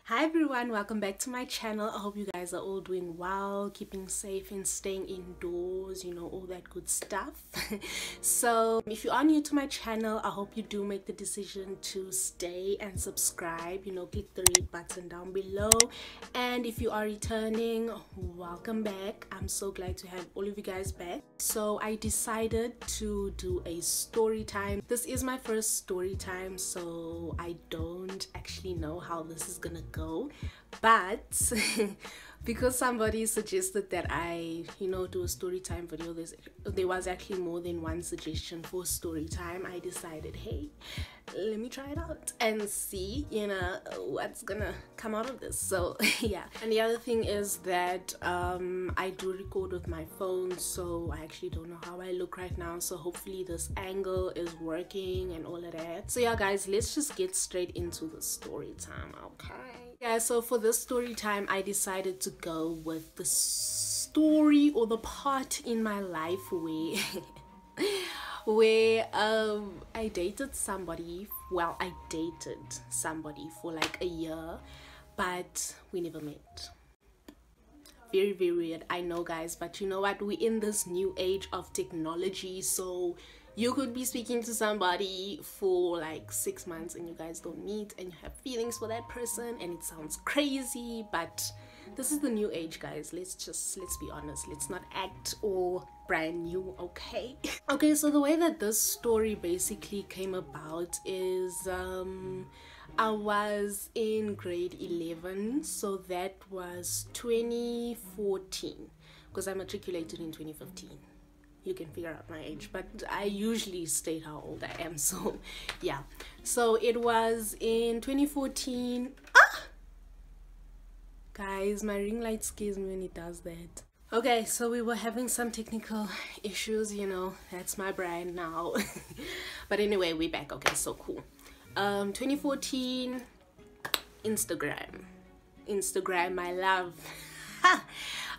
Hi everyone, welcome back to my channel. I hope you guys are all doing well, keeping safe and staying indoors, all that good stuff. So if you are new to my channel, I hope you do make the decision to stay and subscribe. Click the red button down below. And if you are returning, welcome back. I'm so glad to have all of you guys back. So I decided to do a story time. This is my first story time, so I don't actually know how this is gonna go, but because somebody suggested that I do a story time video, there was actually more than one suggestion for story time. I decided, hey, let me try it out and see what's gonna come out of this. So yeah. And the other thing is that I do record with my phone, so I actually don't know how I look right now, so hopefully this angle is working and all of that. So yeah guys, let's just get straight into the story time. Okay, yeah, so for this story time I decided to go with the story or the part in my life where I dated somebody. Well, I dated somebody for like a year, but we never met. Very, very weird, I know guys, but you know what, we're in this new age of technology, so you could be speaking to somebody for like 6 months and you guys don't meet and you have feelings for that person and it sounds crazy, but this is the new age guys. Let's be honest, let's not act all brand new, okay? Okay, so the way that this story basically came about is I was in grade 11, so that was 2014, because I matriculated in 2015. You can figure out my age, but I usually state how old I am, so yeah. So it was in 2014. Guys, my ring light scares me when it does that. Okay, so we were having some technical issues, that's my brand now. But anyway, we're back. Okay, so cool. 2014, Instagram, my love.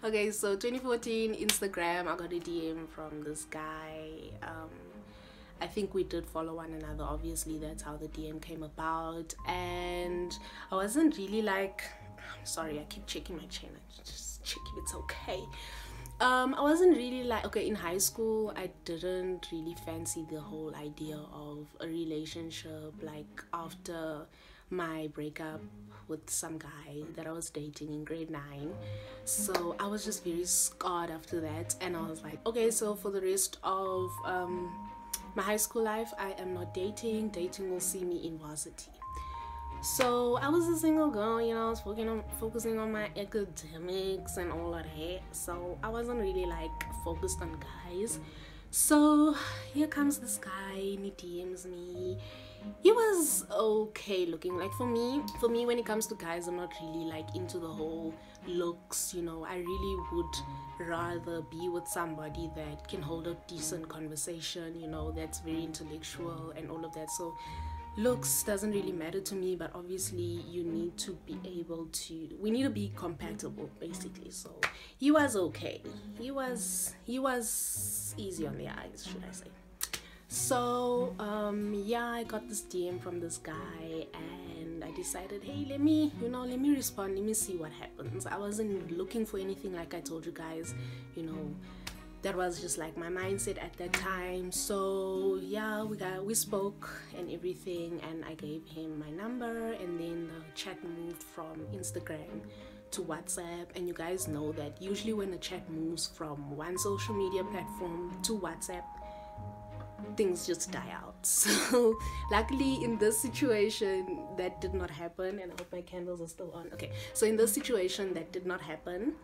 Okay, so 2014 Instagram, I got a DM from this guy. I think we did follow one another, obviously that's how the DM came about. And I wasn't really like, I'm sorry, I keep checking my chain, just check if it's okay. I wasn't really like, okay, in high school I didn't really fancy the whole idea of a relationship, like after my breakup with some guy that I was dating in grade 9. So I was just very scarred after that, and I was like, okay, so for the rest of my high school life I am not dating will see me in varsity. So I was a single girl, I was focusing on my academics and all of that, so I wasn't really like focused on guys. So here comes this guy and he DMs me. He was okay looking. Like for me when it comes to guys, I'm not really like into the whole looks, I really would rather be with somebody that can hold a decent conversation, that's very intellectual and all of that. So looks doesn't really matter to me, but obviously you need to be able to, we need to be compatible basically. So he was okay, he was easy on the eyes, should I say. So yeah, I got this DM from this guy and I decided, hey, let me respond, let me see what happens. I wasn't looking for anything, like I told you guys, that was just like my mindset at that time. So yeah, we spoke and everything, and I gave him my number, and then the chat moved from Instagram to WhatsApp. And you guys know that usually when a chat moves from one social media platform to WhatsApp, things just die out. So luckily in this situation that did not happen, and I hope my candles are still on. Okay, so in this situation that did not happen,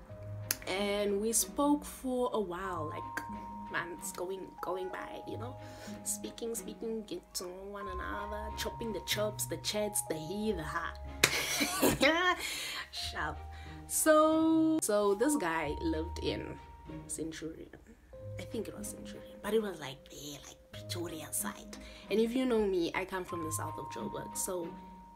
and we spoke for a while, like months going by, speaking, get to know one another, chopping the chops, the chats, the he, the ha. Sharp. So this guy lived in Centurion, I think it was Centurion, but it was like there, like Pretoria side. And if you know me, I come from the south of Joburg, so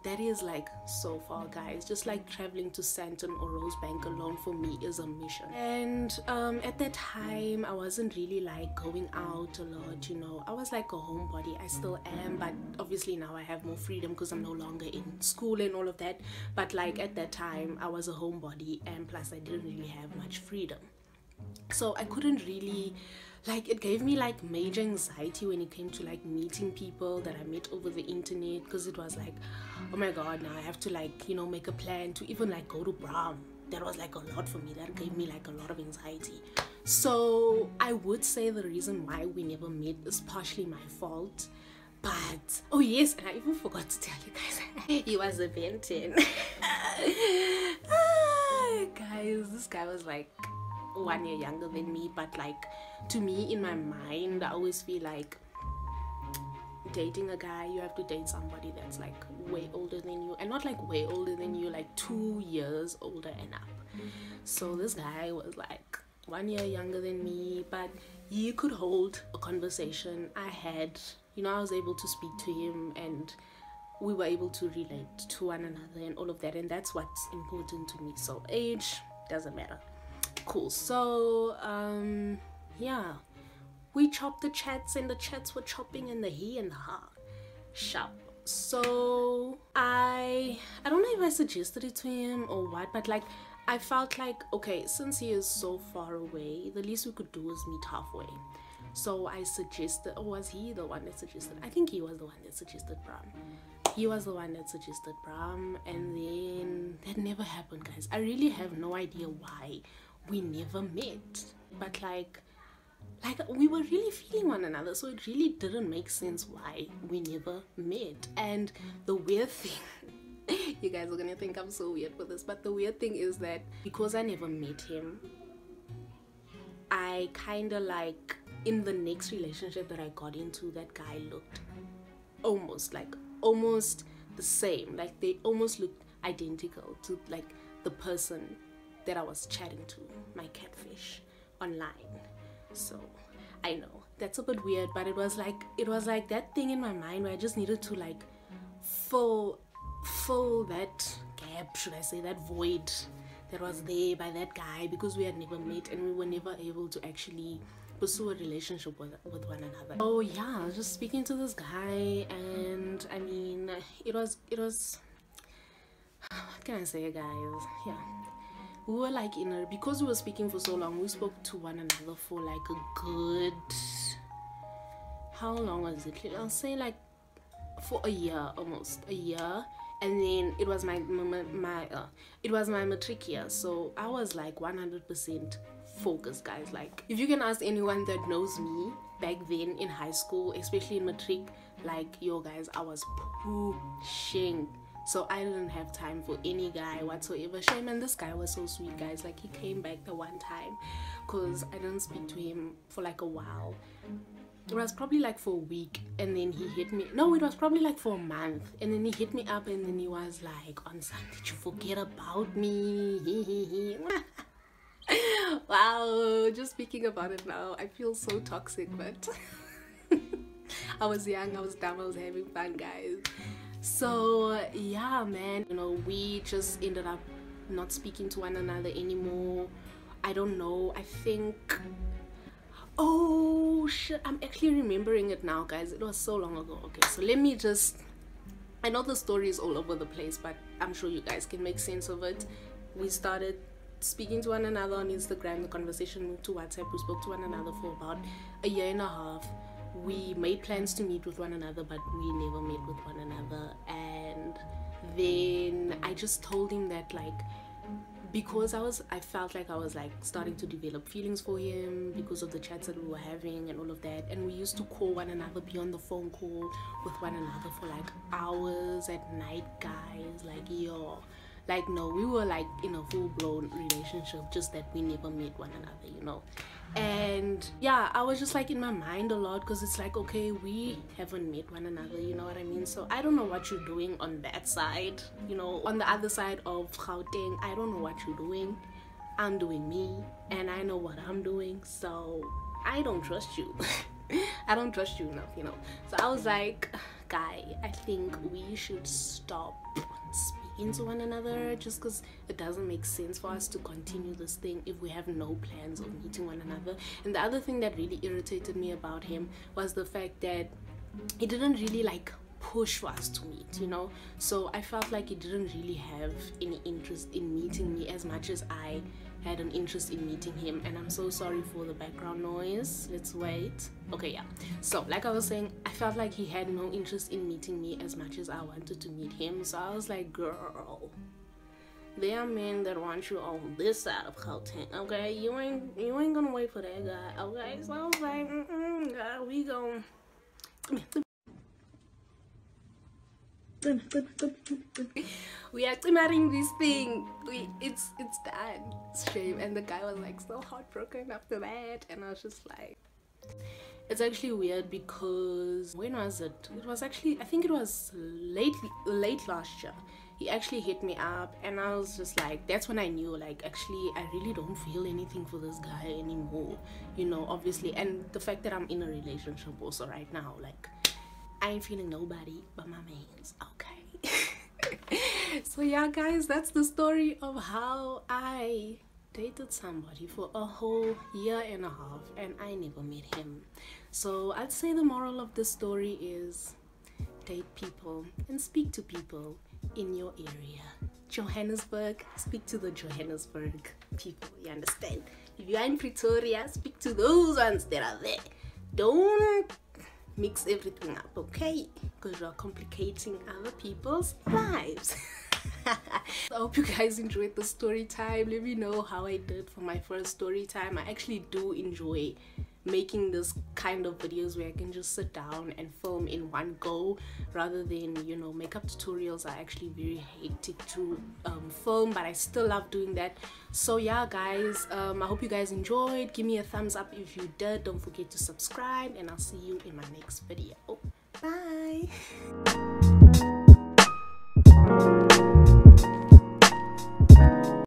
that is like so far, guys. Just like traveling to Sandton or Rosebank alone for me is a mission. And at that time I wasn't really like going out a lot, you know. I was like a homebody. I still am, but obviously now I have more freedom because I'm no longer in school and all of that. But like at that time I was a homebody, and plus I didn't really have much freedom, so I couldn't really, like, it gave me like major anxiety when it came to like meeting people that I met over the internet, because it was like, oh my god, now I have to like, you know, make a plan to even like go to prom. That was like a lot for me. That gave me like a lot of anxiety. So I would say the reason why we never met is partially my fault. But oh yes, and I even forgot to tell you guys, he was a Benton. Guys, this guy was like 1 year younger than me, but like to me, in my mind, I always feel like dating a guy, you have to date somebody that's like way older than you, and not like way older than you, like 2 years older and up. So this guy was like 1 year younger than me, but he could hold a conversation. I had, you know, I was able to speak to him, and we were able to relate to one another and all of that, and that's what's important to me. So age doesn't matter. Cool. So yeah, we chopped the chats, and the chats were chopping, and the he and the ha sharp. So I don't know if I suggested it to him or what, but like I felt like, okay, since he is so far away, the least we could do is meet halfway. So I suggested, or was he the one that suggested? I think he was the one that suggested prom. He was the one that suggested prom, and then that never happened, guys. I really have no idea why we never met, but like we were really feeling one another, so it really didn't make sense why we never met. And the weird thing, you guys are gonna think I'm so weird for this, but the weird thing is that because I never met him, I kind of like, in the next relationship that I got into, that guy looked almost the same. Like they almost looked identical to like the person that I was chatting to, my catfish online. So I know that's a bit weird, but it was like that thing in my mind where I just needed to like fill that gap, should I say, that void that was there by that guy, because we had never met and we were never able to actually pursue a relationship with one another. Oh yeah, I was just speaking to this guy, and I mean, it was what can I say, guys? Yeah, we were like because we were speaking for so long, we spoke to one another for like a good, how long was it? I'll say like for a year, almost a year. And then it was my matric year, so I was like 100% focused, guys. Like if you can ask anyone that knows me back then in high school, especially in matric, like, yo guys, I was pushing. So I didn't have time for any guy whatsoever. Shame, and this guy was so sweet, guys. Like he came back the one time, because I didn't speak to him for like a while. It was probably like for a week, and then he hit me. No, it was probably like for a month, and then he hit me up, and then he was like, on Sun, did you forget about me? Wow, just speaking about it now, I feel so toxic, but I was young, I was dumb, I was having fun, guys. So yeah, man, you know, we just ended up not speaking to one another anymore. I don't know, I think, oh shit, I'm actually remembering it now, guys. It was so long ago. Okay, so let me just, I know the story is all over the place, but I'm sure you guys can make sense of it. We started speaking to one another on Instagram, the conversation moved to WhatsApp, we spoke to one another for about a year and a half. We made plans to meet with one another, but we never met with one another. And then I just told him that, like, because I felt like I was like starting to develop feelings for him because of the chats that we were having and all of that, and we used to call one another, be on the phone call with one another for like hours at night, guys. Like, yo, like, no, we were like in a full-blown relationship, just that we never met one another, you know. And yeah, I was just like in my mind a lot, because it's like, okay, we haven't met one another, you know what I mean? So I don't know what you're doing on that side, you know, on the other side of Gauteng. I don't know what you're doing. I'm doing me, and I know what I'm doing, so I don't trust you. I don't trust you enough, you know. So I was like, guy, I think we should stop speaking to one another, just because it doesn't make sense for us to continue this thing if we have no plans of meeting one another. And the other thing that really irritated me about him was the fact that he didn't really like push for us to meet, you know. So I felt like he didn't really have any interest in meeting me as much as I had an interest in meeting him. And I'm so sorry for the background noise. Let's wait. Okay, yeah, so like I was saying, I felt like he had no interest in meeting me as much as I wanted to meet him. So I was like, girl, there are men that want you on this side of Gauteng, okay? You ain't gonna wait for that guy, okay? So I was like, God, we gon' we are marrying this thing. It's done. It's shame. And the guy was like so heartbroken after that, and I was just like, it's actually weird because when was it? It was actually, I think it was late last year. He actually hit me up, and I was just like, that's when I knew, like, actually I really don't feel anything for this guy anymore, you know, obviously. And the fact that I'm in a relationship also right now, like, I ain't feeling nobody but my mains, okay? So yeah, guys, that's the story of how I dated somebody for a whole year and a half and I never met him. So I'd say the moral of the story is date people and speak to people in your area. Johannesburg, speak to the Johannesburg people, you understand? If you are in Pretoria, speak to those ones that are there. Don't mix everything up, okay? Because you're complicating other people's lives. I hope you guys enjoyed the story time. Let me know how I did for my first story time. I actually do enjoy making this kind of videos where I can just sit down and film in one go rather than, you know, makeup tutorials are actually very hectic to film, but I still love doing that. So yeah, guys, I hope you guys enjoyed. Give me a thumbs up if you did. Don't forget to subscribe, and I'll see you in my next video. Bye.